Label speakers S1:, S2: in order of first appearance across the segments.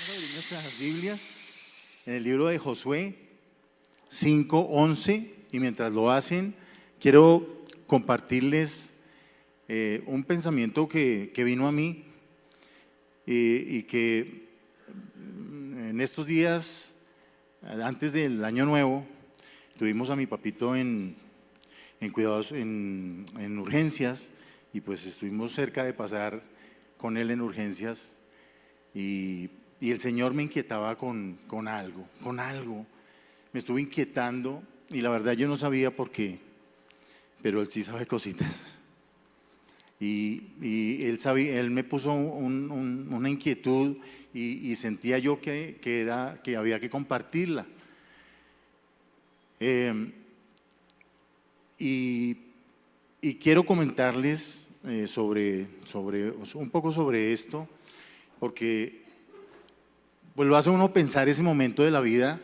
S1: Vamos a abrir nuestras Biblias en el libro de Josué 5:11, y mientras lo hacen, quiero compartirles un pensamiento que vino a mí y que en estos días, antes del año nuevo, tuvimos a mi papito en cuidados, en urgencias, y pues estuvimos cerca de pasar con él en urgencias, y el Señor me inquietaba con algo, me estuvo inquietando, y la verdad yo no sabía por qué, pero Él sí sabe cositas, y Él sabía, Él me puso una inquietud, y sentía yo que había que compartirla. Y quiero comentarles un poco sobre esto, porque pues lo hace uno pensar ese momento de la vida,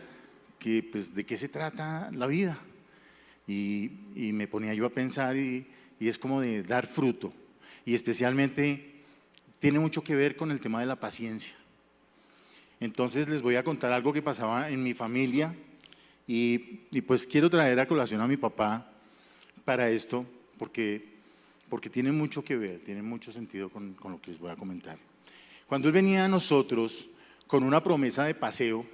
S1: que pues de qué se trata la vida, y me ponía yo a pensar, y es como de dar fruto, y especialmente tiene mucho que ver con el tema de la paciencia. Entonces les voy a contar algo que pasaba en mi familia, y pues quiero traer a colación a mi papá para esto, porque tiene mucho que ver, tiene mucho sentido con lo que les voy a comentar. Cuando él venía a nosotros con una promesa de paseo,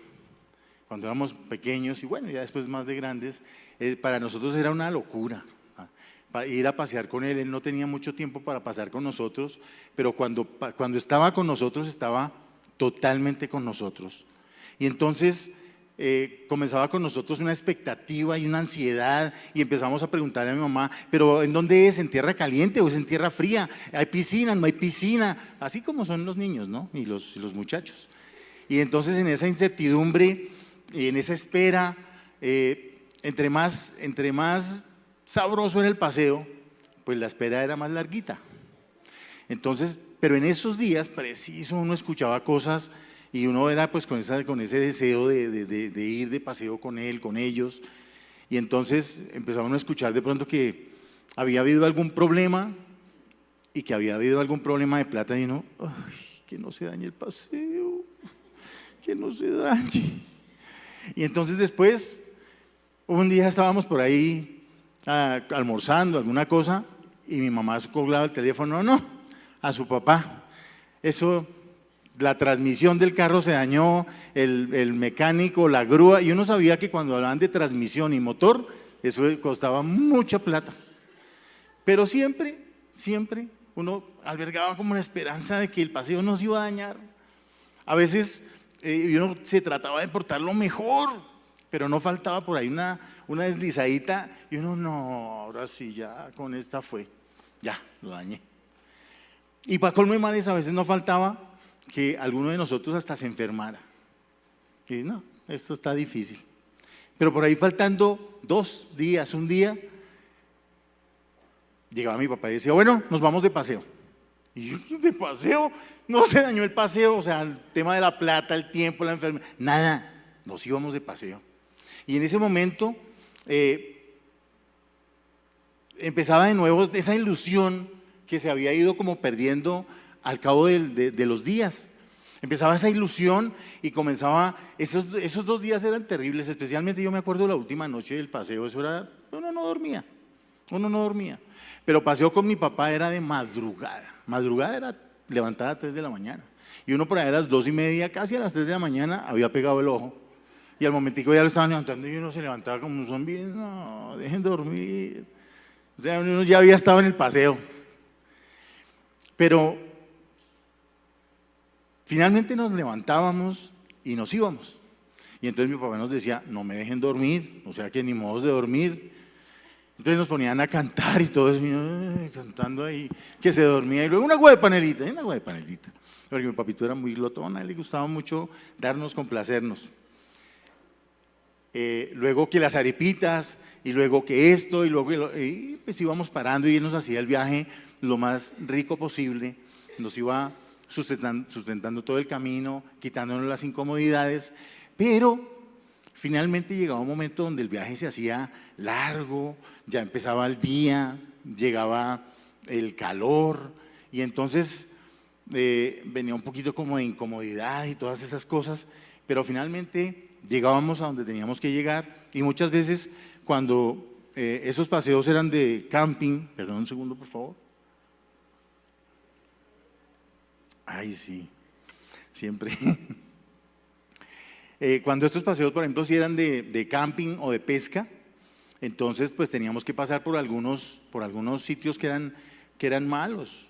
S1: cuando éramos pequeños, y bueno, ya después más de grandes, para nosotros era una locura ir a pasear con él. Él no tenía mucho tiempo para pasar con nosotros, pero cuando estaba con nosotros, estaba totalmente con nosotros. Y entonces comenzaba con nosotros una expectativa y una ansiedad, y empezamos a preguntar a mi mamá, pero ¿en dónde es? ¿En tierra caliente o es en tierra fría? ¿Hay piscina? ¿No hay piscina? Así como son los niños, ¿no? Y los muchachos. Y entonces en esa incertidumbre y en esa espera, entre más sabroso era el paseo, pues la espera era más larguita. Entonces, pero en esos días preciso uno escuchaba cosas, y uno era pues con ese deseo de ir de paseo con él, con ellos, y entonces empezaba uno a escuchar de pronto que había habido algún problema, y que había habido algún problema de plata, y uno, ay, que no se dañe el paseo, que no se dañe. Y entonces después, un día estábamos por ahí almorzando alguna cosa, y mi mamá colgaba el teléfono, no, a su papá, la transmisión del carro se dañó, el mecánico, la grúa, y uno sabía que cuando hablaban de transmisión y motor, eso costaba mucha plata. Pero siempre uno albergaba como la esperanza de que el paseo no se iba a dañar. A veces uno se trataba de portarlo mejor, pero no faltaba por ahí una deslizadita, y uno, no, ahora sí, ya con esta fue, ya, lo dañé. Y para colmo de males, a veces no faltaba que alguno de nosotros hasta se enfermara. Y no, esto está difícil. Pero por ahí faltando 2 días, un día, llegaba mi papá y decía, bueno, nos vamos de paseo. Y yo, ¿de paseo? No se dañó el paseo, o sea, el tema de la plata, el tiempo, la enfermedad, nada, nos íbamos de paseo. Y en ese momento empezaba de nuevo esa ilusión que se había ido como perdiendo al cabo de los días. Empezaba esa ilusión y comenzaba, esos 2 días eran terribles, especialmente yo me acuerdo la última noche del paseo, eso era, uno no dormía, pero paseo con mi papá era de madrugada era levantada a 3 de la mañana, y uno por ahí a las 2:30, casi a las 3 de la mañana, había pegado el ojo, y al momentico ya lo estaban levantando, y uno se levantaba como un zombi, no, dejen dormir, o sea, uno ya había estado en el paseo. Pero finalmente nos levantábamos y nos íbamos. Y entonces mi papá nos decía, no me dejen dormir, o sea que ni modos de dormir. Entonces nos ponían a cantar y todo eso, y cantando ahí, que se dormía. Y luego una agua de panelita, porque mi papito era muy glotón, a él le gustaba mucho darnos, complacernos. Luego que las arepitas, y luego que esto, y pues íbamos parando, y él nos hacía el viaje lo más rico posible, nos iba sustentando todo el camino, quitándonos las incomodidades, pero finalmente llegaba un momento donde el viaje se hacía largo, ya empezaba el día, llegaba el calor, y entonces venía un poquito como de incomodidad y todas esas cosas, pero finalmente llegábamos a donde teníamos que llegar y muchas veces cuando esos paseos eran de camping, perdón un segundo por favor. Ay, sí, siempre. Cuando estos paseos, por ejemplo, si eran de camping o de pesca, entonces pues teníamos que pasar por algunos sitios que eran malos,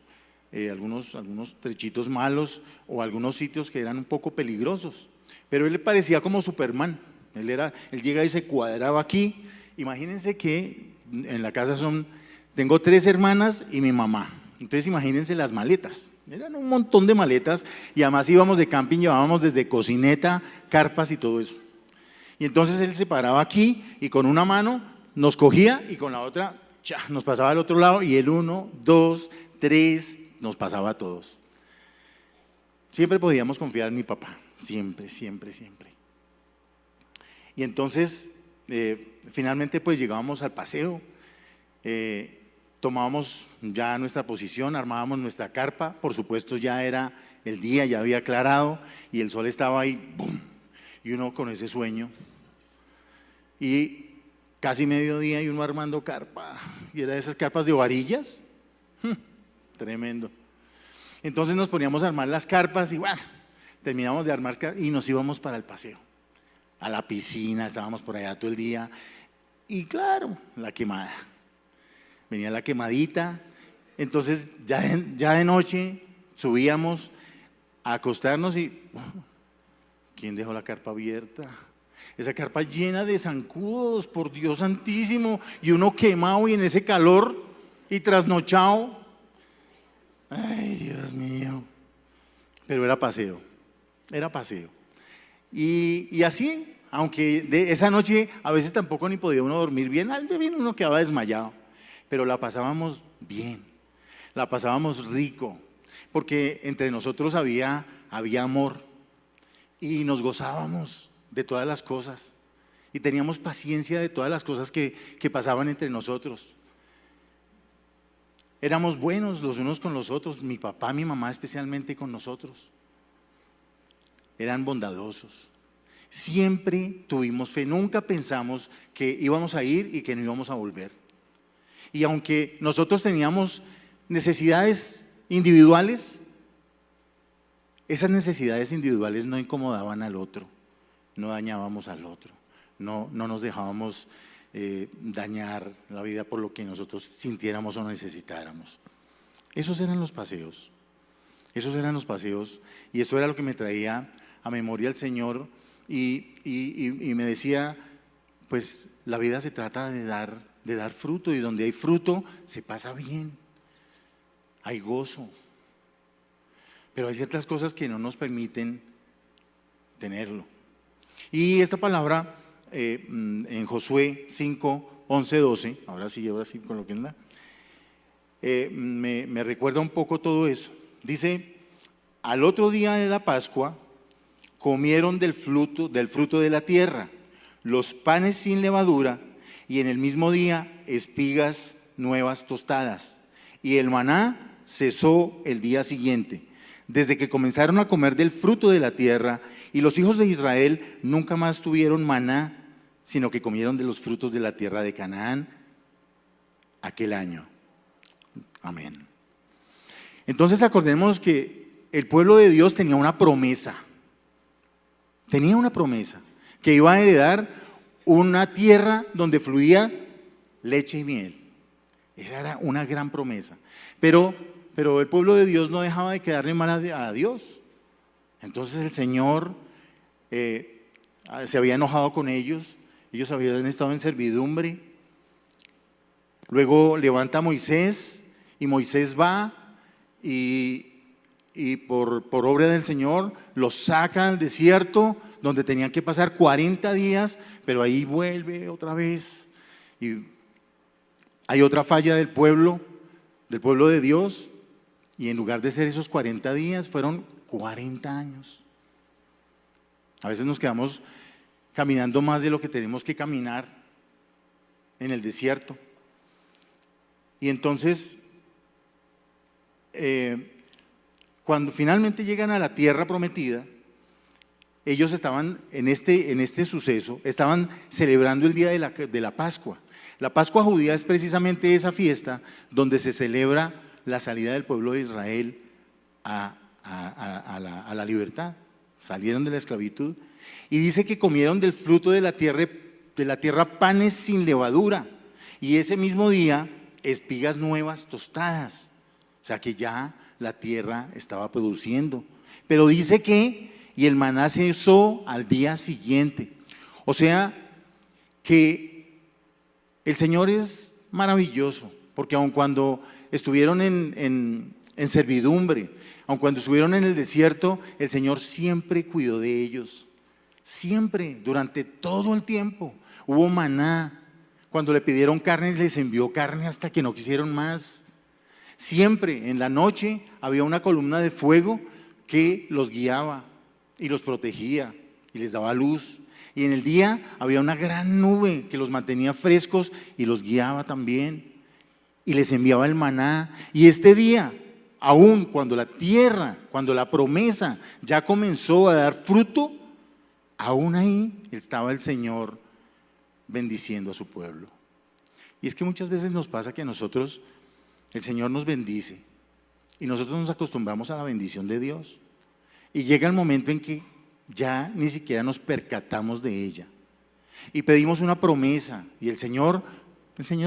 S1: algunos trechitos malos o algunos sitios que eran un poco peligrosos. Pero él le parecía como Superman, él llega y se cuadraba aquí. Imagínense que en la casa tengo 3 hermanas y mi mamá, entonces imagínense las maletas. Eran un montón de maletas y además íbamos de camping, llevábamos desde cocineta, carpas y todo eso. Y entonces él se paraba aquí y con una mano nos cogía y con la otra nos pasaba al otro lado y el 1, 2, 3 nos pasaba a todos. Siempre podíamos confiar en mi papá, siempre, siempre, siempre. Y entonces finalmente pues llegábamos al paseo. Tomábamos ya nuestra posición, armábamos nuestra carpa, por supuesto ya era el día, ya había aclarado y el sol estaba ahí, ¡bum! Y uno con ese sueño. Y casi mediodía y uno armando carpa, y era de esas carpas de varillas, tremendo. Entonces nos poníamos a armar las carpas y bueno, terminamos de armar y nos íbamos para el paseo, a la piscina, estábamos por allá todo el día y claro, la quemada. Venía la quemadita, entonces ya de noche subíamos a acostarnos y ¿quién dejó la carpa abierta? Esa carpa llena de zancudos, por Dios santísimo, y uno quemado y en ese calor y trasnochado. Ay, Dios mío. Pero era paseo, era paseo. Y así, aunque de esa noche a veces tampoco ni podía uno dormir bien, al fin uno quedaba desmayado. Pero la pasábamos bien, la pasábamos rico, porque entre nosotros había amor y nos gozábamos de todas las cosas y teníamos paciencia de todas las cosas que pasaban entre nosotros. Éramos buenos los unos con los otros, mi papá, mi mamá especialmente con nosotros. Eran bondadosos. Siempre tuvimos fe, nunca pensamos que íbamos a ir y que no íbamos a volver. Y aunque nosotros teníamos necesidades individuales, esas necesidades individuales no incomodaban al otro, no dañábamos al otro, no nos dejábamos dañar la vida por lo que nosotros sintiéramos o necesitáramos. Esos eran los paseos, y eso era lo que me traía a memoria el Señor y me decía, pues la vida se trata de dar fruto, y donde hay fruto se pasa bien, hay gozo, pero hay ciertas cosas que no nos permiten tenerlo. Y esta palabra en Josué 5, 11, 12, ahora sí colóquenla, me recuerda un poco todo eso. Dice, al otro día de la Pascua comieron del fruto de la tierra, los panes sin levadura, y en el mismo día espigas nuevas tostadas, y el maná cesó el día siguiente, desde que comenzaron a comer del fruto de la tierra, y los hijos de Israel nunca más tuvieron maná, sino que comieron de los frutos de la tierra de Canaán aquel año. Amén. Entonces acordemos que el pueblo de Dios tenía una promesa, que iba a heredar una tierra donde fluía leche y miel. Esa era una gran promesa. Pero el pueblo de Dios no dejaba de quedarle mal a Dios. Entonces el Señor se había enojado con ellos habían estado en servidumbre. Luego levanta a Moisés y Moisés va y por obra del Señor los saca al desierto, donde tenían que pasar 40 días, pero ahí vuelve otra vez y hay otra falla del pueblo de Dios, y en lugar de ser esos 40 días fueron 40 años. A veces nos quedamos caminando más de lo que tenemos que caminar en el desierto. Y entonces cuando finalmente llegan a la tierra prometida, ellos estaban en este suceso, estaban celebrando el día de la Pascua. La Pascua judía es precisamente esa fiesta donde se celebra la salida del pueblo de Israel a la libertad. Salieron de la esclavitud y dice que comieron del fruto de la tierra panes sin levadura y ese mismo día espigas nuevas tostadas. O sea que ya la tierra estaba produciendo. Pero dice que y el maná cesó al día siguiente. O sea que el Señor es maravilloso, porque aun cuando estuvieron en servidumbre, aun cuando estuvieron en el desierto, el Señor siempre cuidó de ellos. Siempre, durante todo el tiempo, hubo maná. Cuando le pidieron carne, les envió carne hasta que no quisieron más. Siempre, en la noche, había una columna de fuego que los guiaba y los protegía y les daba luz. Y en el día había una gran nube que los mantenía frescos y los guiaba también. Y les enviaba el maná. Y este día, aún cuando la tierra, cuando la promesa ya comenzó a dar fruto, aún ahí estaba el Señor bendiciendo a su pueblo. Y es que muchas veces nos pasa que nosotros, el Señor nos bendice y nosotros nos acostumbramos a la bendición de Dios. Y llega el momento en que ya ni siquiera nos percatamos de ella. Y pedimos una promesa y el Señor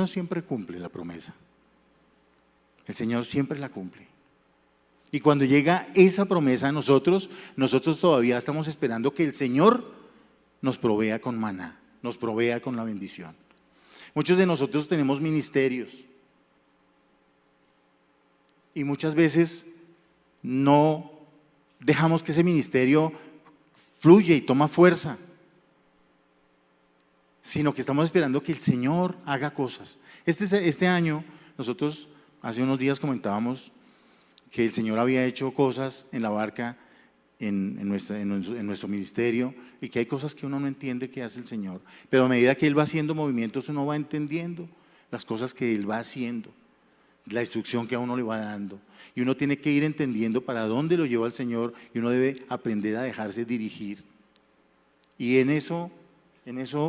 S1: siempre cumple la promesa. El Señor siempre la cumple. Y cuando llega esa promesa a nosotros todavía estamos esperando que el Señor nos provea con maná, nos provea con la bendición. Muchos de nosotros tenemos ministerios y muchas veces no dejamos que ese ministerio fluya y toma fuerza, sino que estamos esperando que el Señor haga cosas. Este año nosotros hace unos días comentábamos que el Señor había hecho cosas en la barca, en nuestro ministerio, y que hay cosas que uno no entiende que hace el Señor, pero a medida que Él va haciendo movimientos uno va entendiendo las cosas que Él va haciendo, la instrucción que a uno le va dando, y uno tiene que ir entendiendo para dónde lo lleva el Señor, y uno debe aprender a dejarse dirigir. Y en eso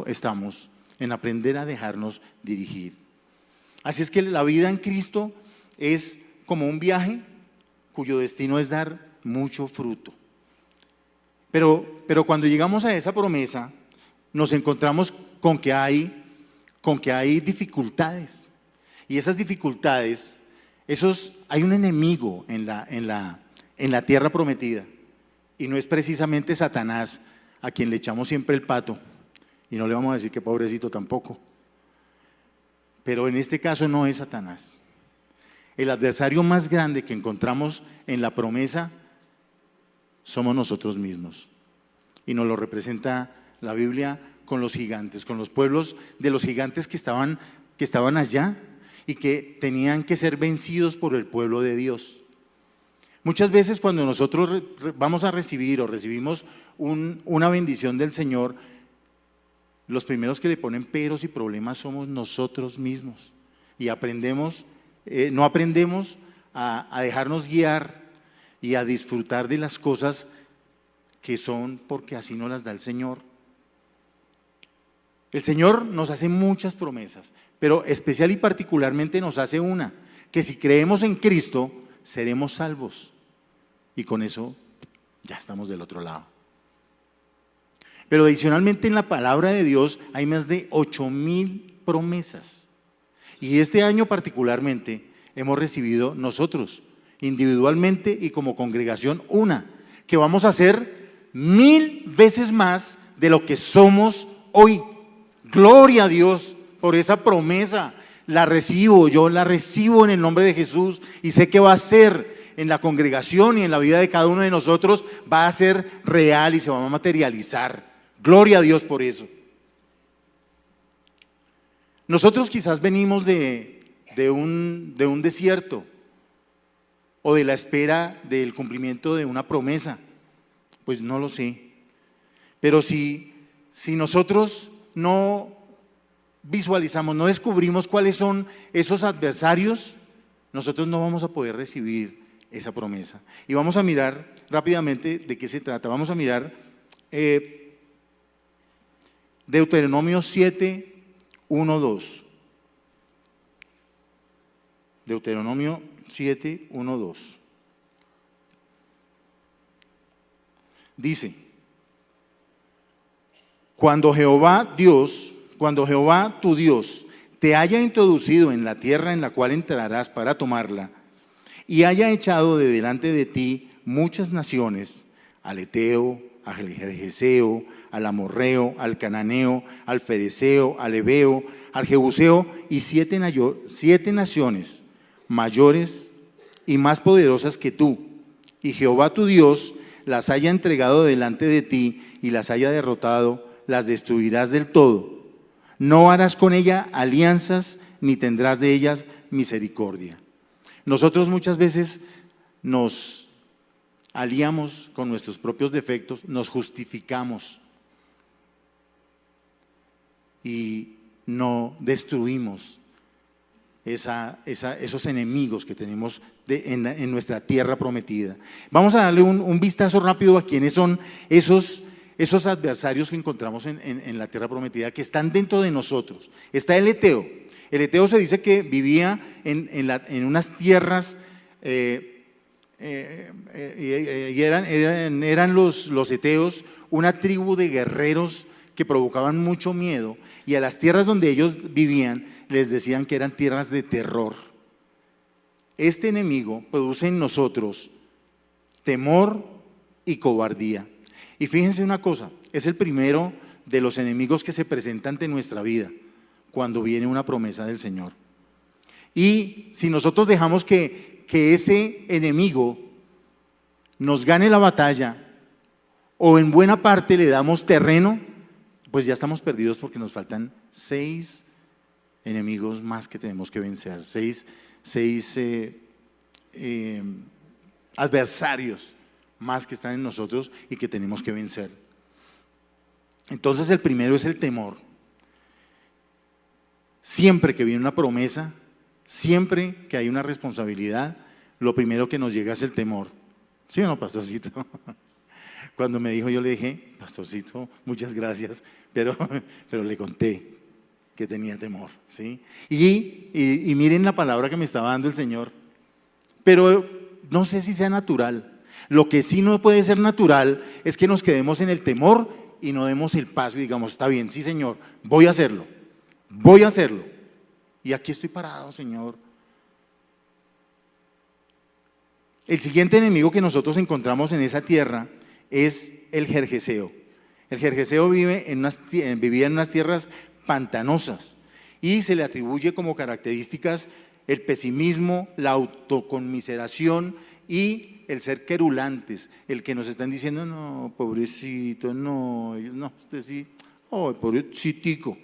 S1: estamos, en aprender a dejarnos dirigir. Así es que la vida en Cristo es como un viaje cuyo destino es dar mucho fruto. Pero cuando llegamos a esa promesa, nos encontramos con que hay dificultades. Y esas dificultades, hay un enemigo en la tierra prometida. Y no es precisamente Satanás, a quien le echamos siempre el pato. Y no le vamos a decir que pobrecito tampoco. Pero en este caso no es Satanás. El adversario más grande que encontramos en la promesa somos nosotros mismos. Y nos lo representa la Biblia con los gigantes, con los pueblos de los gigantes que estaban allá y que tenían que ser vencidos por el pueblo de Dios. Muchas veces cuando nosotros vamos a recibir o recibimos una bendición del Señor, los primeros que le ponen peros y problemas somos nosotros mismos. Y no aprendemos a dejarnos guiar y a disfrutar de las cosas que son porque así nos las da el Señor. El Señor nos hace muchas promesas, pero especial y particularmente nos hace una, que si creemos en Cristo seremos salvos y con eso ya estamos del otro lado. Pero adicionalmente en la palabra de Dios hay más de 8,000 promesas y este año particularmente hemos recibido nosotros individualmente y como congregación una, que vamos a hacer 1000 veces más de lo que somos hoy. Gloria a Dios por esa promesa, yo la recibo en el nombre de Jesús y sé que va a ser en la congregación y en la vida de cada uno de nosotros, va a ser real y se va a materializar. Gloria a Dios por eso. Nosotros quizás venimos de un desierto o de la espera del cumplimiento de una promesa, pues no lo sé. Pero si nosotros no visualizamos, no descubrimos cuáles son esos adversarios, nosotros no vamos a poder recibir esa promesa. Y vamos a mirar rápidamente de qué se trata. Vamos a mirar Deuteronomio 7, 1, 2. Deuteronomio 7, 1, 2. Dice: cuando Jehová tu Dios te haya introducido en la tierra en la cual entrarás para tomarla, y haya echado de delante de ti muchas naciones, al Eteo, al Gergeseo, al Amorreo, al Cananeo, al Fereceo, al Heveo, al Jebuseo, y siete naciones mayores y más poderosas que tú, y Jehová tu Dios las haya entregado delante de ti y las haya derrotado, las destruirás del todo. No harás con ella alianzas, ni tendrás de ellas misericordia. Nosotros muchas veces nos aliamos con nuestros propios defectos, nos justificamos y no destruimos esos enemigos que tenemos en nuestra tierra prometida. Vamos a darle un vistazo rápido a quiénes son esos adversarios que encontramos en la tierra prometida, que están dentro de nosotros. Está el Eteo. El Eteo se dice que vivía en unas tierras y eran los eteos una tribu de guerreros que provocaban mucho miedo, y a las tierras donde ellos vivían les decían que eran tierras de terror. Este enemigo produce en nosotros temor y cobardía. Y fíjense una cosa, es el primero de los enemigos que se presenta ante nuestra vida cuando viene una promesa del Señor. Y si nosotros dejamos que ese enemigo nos gane la batalla, o en buena parte le damos terreno, pues ya estamos perdidos, porque nos faltan 6 enemigos más que tenemos que vencer, 6 adversarios más que están en nosotros y que tenemos que vencer. Entonces el primero es el temor. Siempre que viene una promesa, siempre que hay una responsabilidad, lo primero que nos llega es el temor. ¿Sí o no, pastorcito? Cuando me dijo, yo le dije: pastorcito, muchas gracias, pero le conté que tenía temor, ¿sí? Y miren la palabra que me estaba dando el Señor. Pero no sé si sea natural. Lo que sí no puede ser natural es que nos quedemos en el temor y no demos el paso y digamos: está bien, sí, Señor, voy a hacerlo. Y aquí estoy parado, Señor. El siguiente enemigo que nosotros encontramos en esa tierra es el Gergeseo. El Gergeseo vivía en unas tierras pantanosas, y se le atribuye como características el pesimismo, la autoconmiseración y el ser querulantes, el que nos están diciendo: no, pobrecito, no, usted sí, oh, pobrecitico.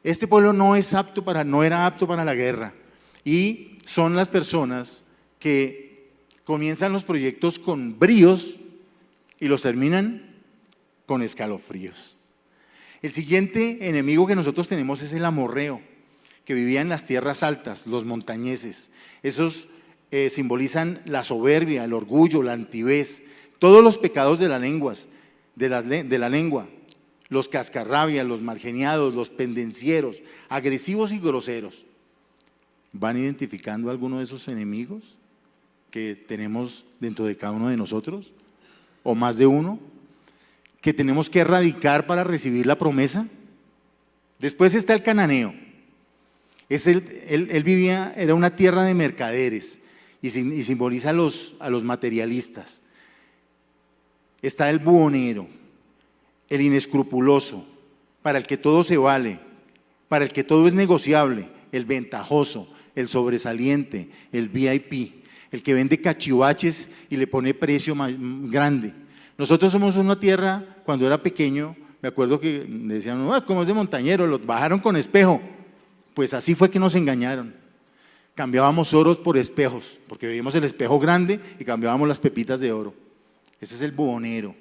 S1: Este pueblo no era apto para la guerra, y son las personas que comienzan los proyectos con bríos y los terminan con escalofríos. El siguiente enemigo que nosotros tenemos es el amorreo, que vivía en las tierras altas, los montañeses. Esos simbolizan la soberbia, el orgullo, la altivez, todos los pecados de la lengua, los cascarrabias, los malgeniados, los pendencieros, agresivos y groseros. ¿Van identificando alguno de esos enemigos que tenemos dentro de cada uno de nosotros? ¿O más de uno? ¿Que tenemos que erradicar para recibir la promesa? Después está el cananeo. Él vivía, era una tierra de mercaderes y simboliza a los materialistas. Está el buhonero, el inescrupuloso, para el que todo se vale, para el que todo es negociable, el ventajoso, el sobresaliente, el VIP, el que vende cachivaches y le pone precio más grande. Nosotros somos una tierra, cuando era pequeño, me acuerdo que decían: como es de montañero, los bajaron con espejo. Pues así fue que nos engañaron. Cambiábamos oros por espejos, porque veíamos el espejo grande y cambiábamos las pepitas de oro. Ese es el buhonero.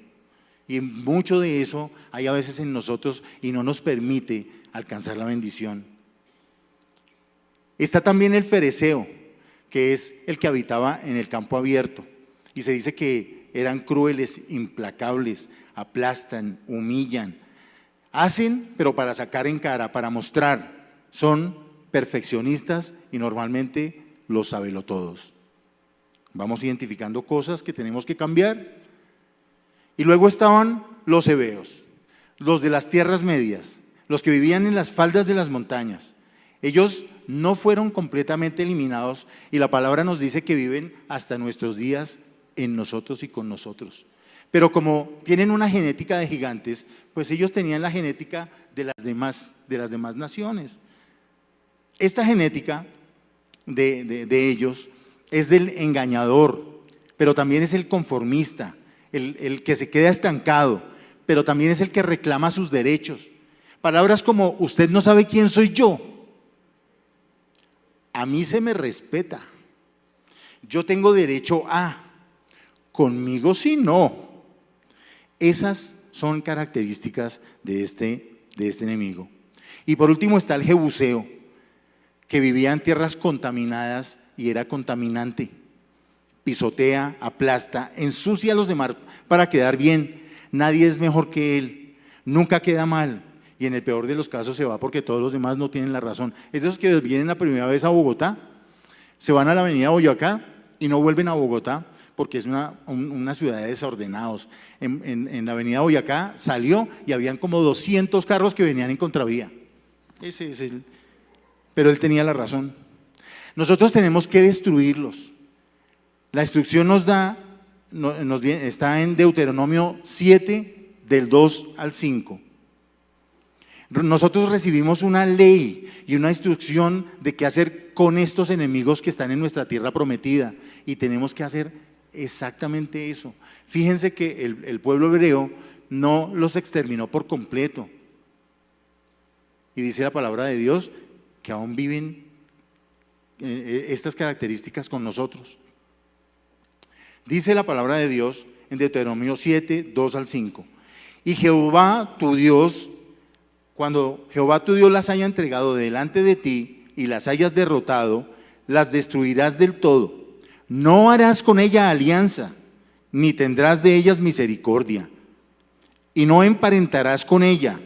S1: Y mucho de eso hay a veces en nosotros y no nos permite alcanzar la bendición. Está también el fereceo, que es el que habitaba en el campo abierto. Y se dice que eran crueles, implacables, aplastan, humillan, hacen, pero para sacar en cara, para mostrar, son perfeccionistas y normalmente los sabelotodos. Vamos identificando cosas que tenemos que cambiar. Y luego estaban los heveos, los de las tierras medias, los que vivían en las faldas de las montañas. Ellos no fueron completamente eliminados y la palabra nos dice que viven hasta nuestros días en nosotros y con nosotros. Pero como tienen una genética de gigantes, pues ellos tenían la genética de las demás naciones. Esta genética de ellos es del engañador, pero también es el conformista, el que se queda estancado, pero también es el que reclama sus derechos. Palabras como: usted no sabe quién soy yo, a mí se me respeta, yo tengo derecho a, conmigo sí no. Esas son características de este enemigo. Y por último está el jebuseo, que vivía en tierras contaminadas y era contaminante. Pisotea, aplasta, ensucia a los demás para quedar bien. Nadie es mejor que él, nunca queda mal. Y en el peor de los casos se va porque todos los demás no tienen la razón. Es de los que vienen la primera vez a Bogotá, se van a la avenida Boyacá y no vuelven a Bogotá porque es una ciudad de desordenados. En la avenida Boyacá salió y habían como 200 carros que venían en contravía. Pero él tenía la razón. Nosotros tenemos que destruirlos. La instrucción está en Deuteronomio 7, del 2 al 5. Nosotros recibimos una ley y una instrucción de qué hacer con estos enemigos que están en nuestra tierra prometida, y tenemos que hacer exactamente eso. Fíjense que el pueblo hebreo no los exterminó por completo, y dice la palabra de Dios que aún viven estas características con nosotros. Dice la palabra de Dios en Deuteronomio 7, 2 al 5: y Jehová tu Dios, cuando Jehová tu Dios las haya entregado delante de ti y las hayas derrotado, las destruirás del todo. No harás con ella alianza, ni tendrás de ellas misericordia, y no emparentarás con ella.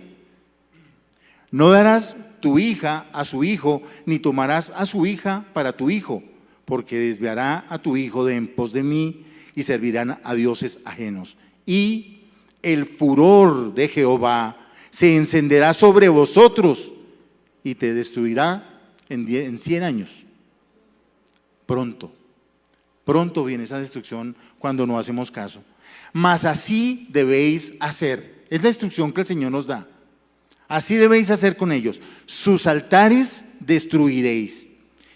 S1: No darás tu hija a su hijo, ni tomarás a su hija para tu hijo, porque desviará a tu hijo de en pos de mí, y servirán a dioses ajenos. Y el furor de Jehová se encenderá sobre vosotros y te destruirá en 100 años. Pronto viene esa destrucción cuando no hacemos caso. Mas así debéis hacer. Es la instrucción que el Señor nos da. Así debéis hacer con ellos. Sus altares destruiréis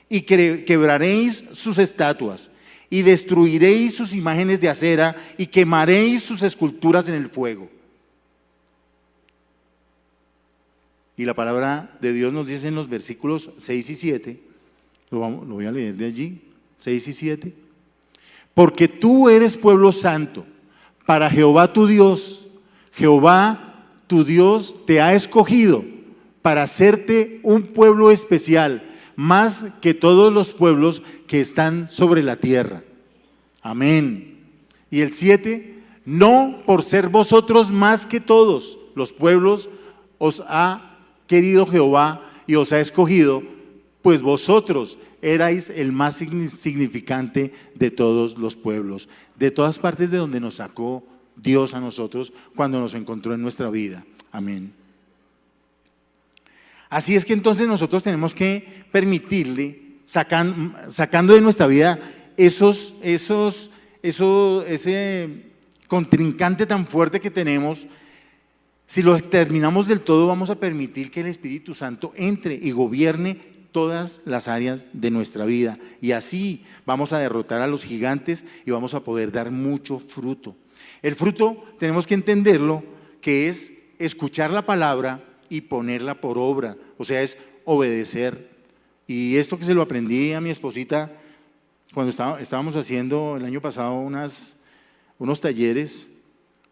S1: y quebraréis sus estatuas y destruiréis sus imágenes de acera y quemaréis sus esculturas en el fuego. Y la palabra de Dios nos dice en los versículos 6 y 7, lo voy a leer de allí, 6 y 7. Porque tú eres pueblo santo para Jehová tu Dios. Jehová tu Dios te ha escogido para hacerte un pueblo especial, más que todos los pueblos que están sobre la tierra. Amén. Y el 7, no por ser vosotros más que todos los pueblos os ha querido Jehová y os ha escogido, pues vosotros erais el más significante de todos los pueblos, de todas partes de donde nos sacó Dios a nosotros cuando nos encontró en nuestra vida. Amén. Así es que entonces nosotros tenemos que permitirle, sacando de nuestra vida ese contrincante tan fuerte que tenemos. Si lo exterminamos del todo, vamos a permitir que el Espíritu Santo entre y gobierne todas las áreas de nuestra vida, y así vamos a derrotar a los gigantes y vamos a poder dar mucho fruto. El fruto tenemos que entenderlo, que es escuchar la palabra y ponerla por obra, o sea, es obedecer. Y esto que se lo aprendí a mi esposita cuando estábamos haciendo el año pasado unos talleres,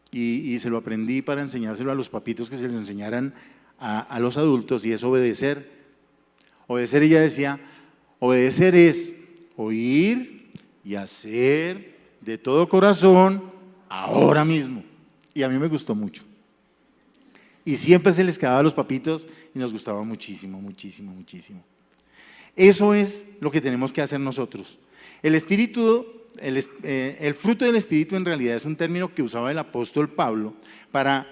S1: y se lo aprendí para enseñárselo a los papitos, que se lo enseñaran a los adultos, y es obedecer. Obedecer, ella decía, obedecer es oír y hacer de todo corazón ahora mismo. Y a mí me gustó mucho. Y siempre se les quedaba a los papitos y nos gustaba muchísimo, muchísimo, muchísimo. Eso es lo que tenemos que hacer nosotros. El fruto del Espíritu en realidad es un término que usaba el apóstol Pablo para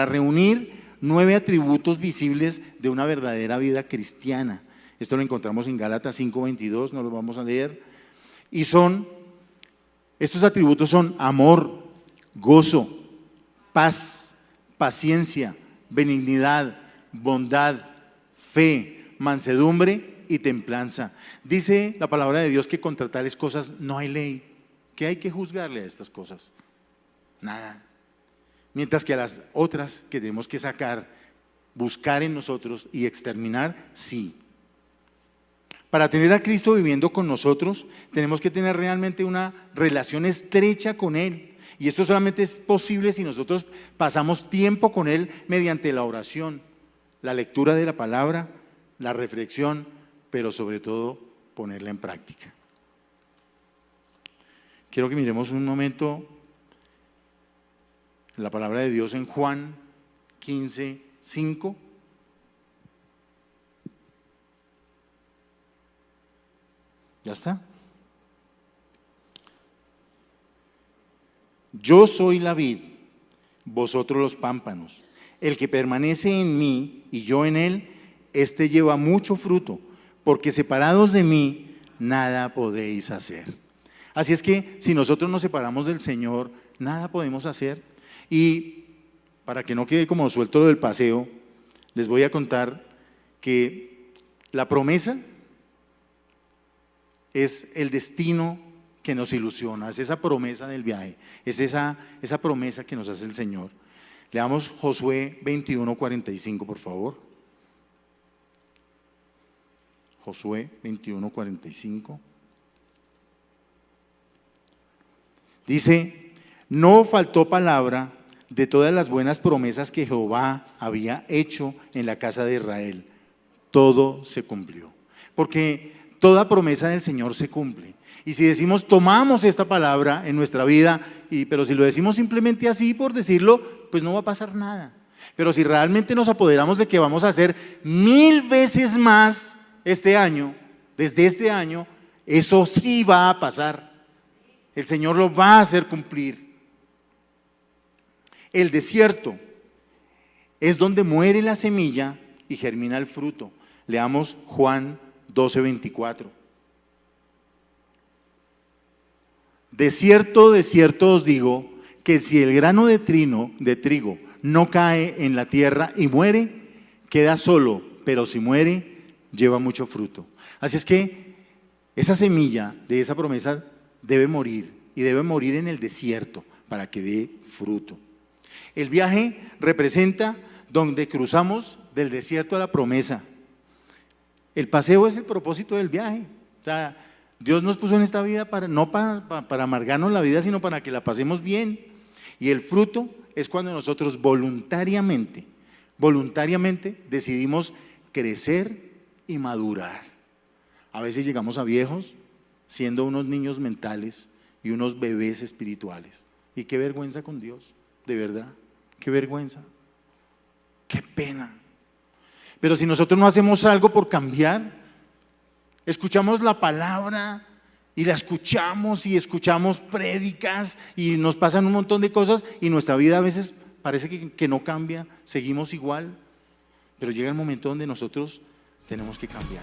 S1: reunir 9 atributos visibles de una verdadera vida cristiana. Esto lo encontramos en Gálatas 5:22, no lo vamos a leer. Y estos atributos son amor, gozo, paz, paciencia, benignidad, bondad, fe, mansedumbre y templanza. Dice la palabra de Dios que contra tales cosas no hay ley. ¿Qué hay que juzgarle a estas cosas? Nada. Mientras que a las otras que tenemos que sacar, buscar en nosotros y exterminar, sí. Para tener a Cristo viviendo con nosotros, tenemos que tener realmente una relación estrecha con Él. Y esto solamente es posible si nosotros pasamos tiempo con Él mediante la oración, la lectura de la palabra, la reflexión, pero sobre todo ponerla en práctica. Quiero que miremos un momento la palabra de Dios en Juan 15:5. ¿Ya está? Yo soy la vid, vosotros los pámpanos. El que permanece en mí y yo en él, éste lleva mucho fruto, porque separados de mí, nada podéis hacer. Así es que si nosotros nos separamos del Señor, nada podemos hacer. Y para que no quede como suelto lo del paseo, les voy a contar que la promesa es el destino que nos ilusiona, es esa promesa del viaje, es esa promesa que nos hace el Señor. Leamos Josué 21:45, por favor. Josué 21:45. Dice: no faltó palabra de todas las buenas promesas que Jehová había hecho en la casa de Israel. Todo se cumplió. Porque toda promesa del Señor se cumple. Y si decimos, tomamos esta palabra en nuestra vida, pero si lo decimos simplemente así por decirlo, pues no va a pasar nada. Pero si realmente nos apoderamos de que vamos a hacer 1000 veces más este año, desde este año, eso sí va a pasar. El Señor lo va a hacer cumplir. El desierto es donde muere la semilla y germina el fruto. Leamos Juan 12:24. De cierto os digo, que si el grano de trigo no cae en la tierra y muere, queda solo, pero si muere, lleva mucho fruto. Así es que esa semilla de esa promesa debe morir, y debe morir en el desierto para que dé fruto. El viaje representa donde cruzamos del desierto a la promesa. El paseo es el propósito del viaje. O sea, Dios nos puso en esta vida no para amargarnos la vida, sino para que la pasemos bien. Y el fruto es cuando nosotros voluntariamente decidimos crecer y madurar. A veces llegamos a viejos siendo unos niños mentales y unos bebés espirituales. Y qué vergüenza con Dios, de verdad, qué vergüenza, qué pena. Pero si nosotros no hacemos algo por cambiar, escuchamos la palabra y la escuchamos y escuchamos prédicas y nos pasan un montón de cosas y nuestra vida a veces parece que no cambia, seguimos igual, pero llega el momento donde nosotros tenemos que cambiar.